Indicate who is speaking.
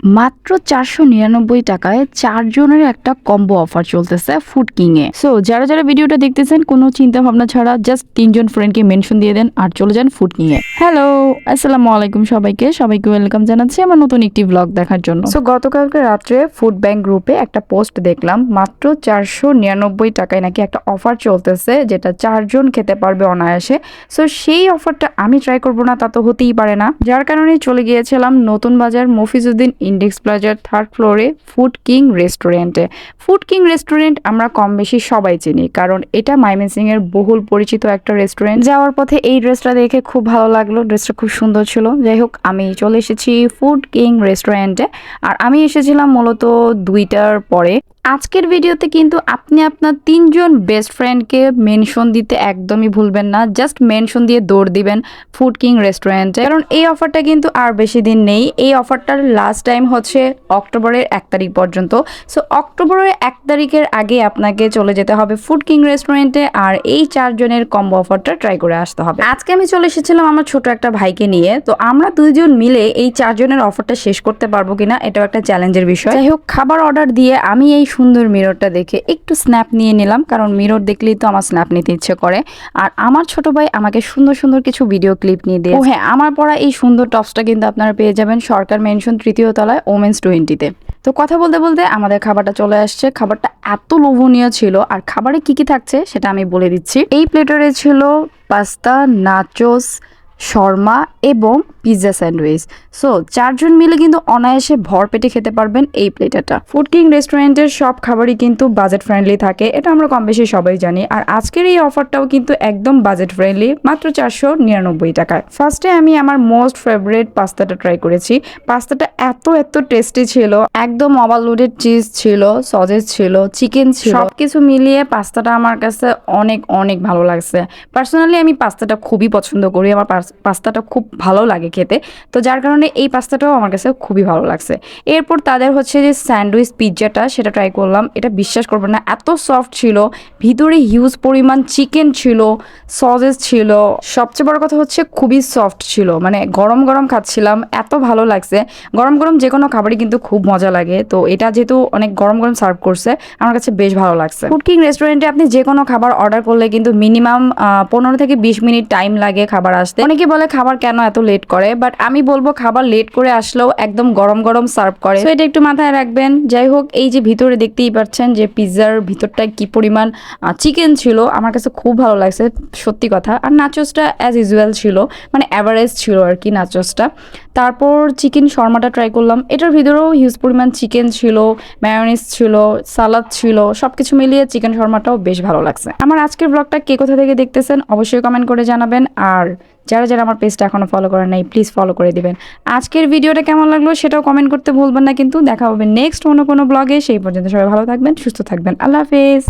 Speaker 1: মাত্র 499 টাকায় 4 জনের একটা কম্বো অফার চলতেছে ফুড কিং এ। সো যারা যারা ভিডিওটা দেখতেছেন কোনো চিন্তা ভাবনা ছাড়া জাস্ট 3জন ফ্রেন্ডকে মেনশন দিয়ে দেন আর চলে যান ফুড কিং এ। হ্যালো, আসসালামু আলাইকুম সবাইকে ওয়েলকাম জানাচ্ছি আমার নতুন একটি ব্লগ দেখার জন্য। সো গতকালকে রাত্রে ফুড ব্যাংক গ্রুপে একটা পোস্ট দেখলাম, মাত্র 499 টাকায় নাকি একটা অফার চলতেছে যেটা 4 জন খেতে পারবে অনায়াসে। সো সেই অফারটা আমি ট্রাই করবো না তা তো হতেই পারে না, যার কারণে চলে গিয়েছিলাম নতুন বাজার মফিজউদ্দিন ইন্ডেক্স প্লাজার 3rd ফ্লোরে ফুড কিং রেস্টুরেন্টে। ফুড কিং রেস্টুরেন্ট আমরা কম বেশি সবাই চিনি, কারণ এটা ময়মনসিংহ এর বহুল পরিচিত একটা রেস্টুরেন্ট। যাওয়ার পথে এই ড্রেসটা দেখে খুব ভালো লাগলো, ড্রেসটা খুব সুন্দর ছিল। যাই হোক, আমি চলে এসেছি ফুড কিং রেস্টুরেন্টে, আর আমি এসেছিলাম মূলত 2টার পরে। আজকের ভিডিওতে কিন্তু আপনি আপনার 3 জন বেস্ট ফ্রেন্ডকে মেনশন দিতে একদমই ভুলবেন না। জাস্ট মেনশন দিয়ে দৌড় দিবেন ফুড কিং রেস্টুরেন্টে, কারণ এই অফারটা কিন্তু আর বেশি দিন নেই। এই অফারটার লাস্ট টাইম হচ্ছে অক্টোবরের 1 তারিখ পর্যন্ত। সো অক্টোবরের 1 তারিখের আগে আপনাকে চলে যেতে হবে ফুড কিং রেস্টুরেন্টে, আর এই 4 জনের কম্বো অফারটা ট্রাই করে আসতে হবে। আজকে আমি চলে এসেছিলাম আমার ছোট একটা ভাইকে নিয়ে, তো আমরা 2 জন মিলে এই 4 জনের অফারটা শেষ করতে পারবো কিনা এটাও একটা চ্যালেঞ্জের বিষয়। যাই হোক, খাবার অর্ডার দিয়ে আমি এই সুন্দর মিররটা দেখে একটু স্ন্যাপ নিয়ে নিলাম, কারণ মিরর দেখলেই তো আমার স্ন্যাপ নিতে ইচ্ছে করে। আর আমার ছোট ভাই আমাকে সুন্দর সুন্দর কিছু ভিডিও ক্লিপ নিয়ে দিয়ে। ও হ্যাঁ, আমার পরা এই সুন্দর টপসটা কিন্তু আপনারা পেয়ে যাবেন সরকার মেনশন 3য় তলায় ওমেন্স 20-তে। তো কথা বলতে বলতে আমাদের খাবারটা চলে আসছে। খাবারটা এত লোভনীয় ছিল, আর খাবারে কি কি থাকছে সেটা আমি বলে দিচ্ছি। এই প্লেটারে ছিল পাস্তা, নাচোস, শর্মা এবং পিৎজা স্যান্ডউইচ। সো 4 জন মিলে কিন্তু অনায়াসে ভর পেটে খেতে পারবেন এই প্লেটারটা। ফুড কিং রেস্টুরেন্টের সব খাবারই কিন্তু বাজেট ফ্রেন্ডলি থাকে, এটা আমরা কম বেশি সবাই জানি। আর আজকের এই অফারটাও কিন্তু একদম বাজেট ফ্রেন্ডলি, মাত্র 499 টাকায়। ফার্স্টে আমি আমার মোস্ট ফেভারিট পাস্তাটা ট্রাই করেছি। পাস্তাটা এত টেস্টি ছিল, একদম ওভারলোডেড চিজ ছিল, সসেস ছিল, চিকেন ছিল, সবকিছু মিলিয়ে পাস্তাটা আমার কাছে অনেক অনেক ভালো লাগছে। পার্সোনালি আমি পাস্তাটা খুবই পছন্দ করি, আমার পাস্তাটা খুব ভালো লাগে খেতে, তো যার কারণে এই পাস্তাটাও আমার কাছে খুবই ভালো লাগছে। এরপর তাদের হচ্ছে যে স্যান্ডউইচ পিৎজাটা, সেটা ট্রাই করলাম। এটা বিশ্বাস করবেন না, এত সফট ছিল, ভিতরে হিউজ পরিমাণ চিকেন ছিল, সসেস ছিল, সবচেয়ে বড় কথা হচ্ছে খুবই সফট ছিল। মানে গরম গরম খাচ্ছিলাম, এত ভালো লাগছে। গরম গরম যে কোনো খাবারই কিন্তু খুব মজা লাগে, তো এটা যেহেতু অনেক গরম গরম সার্ভ করছে আমার কাছে বেশ ভালো লাগছে। ফুড কিং রেস্টুরেন্টে আপনি যে কোনো খাবার অর্ডার করলে কিন্তু মিনিমাম 15 থেকে 20 মিনিট টাইম লাগে খাবার আসতে। অনেকে বলে খাবার কেন এত লেট করে, বাট আমি বলবো খাবার লেট করে আসলেও একদম গরম গরম সার্ভ করে, তো এটা একটু মাথায় রাখবেন। যাই হোক, এই যে ভিতরে দেখতেই পাচ্ছেন যে পিৎজার ভিতরটায় কি পরিমাণ চিকেন ছিল, আমার কাছে খুব ভালো লাগছে সত্যি কথা। আর নাচোসটা অ্যাজ ইউজুয়াল ছিল, মানে অ্যাভারেজ ছিল আর কি নাচোসটা। তারপর চিকেন শর্মাটা ট্রাই করলাম, এটার ভিতরেও হিউজ পরিমাণ চিকেন ছিল, মায়োনিজ ছিল, সালাদ ছিল, সবকিছু মিলিয়ে চিকেন শর্মাটাও বেশ ভালো লাগছে। আমার আজকের ব্লগটা কে কোথা থেকে দেখতেছেন অবশ্যই কমেন্ট করে জানাবেন, আর যারা যারা আমার পেজটা এখনো ফলো করেন নাই প্লিজ ফলো করে দিবেন। আজকের ভিডিওটা কেমন লাগলো সেটাও কমেন্ট করতে ভুলবেন না, কিন্তু দেখা হবে নেক্সট অন্য কোনো ব্লগে। সেই পর্যন্ত সবাই ভালো থাকবেন, সুস্থ থাকবেন, আল্লাহ হাফেজ।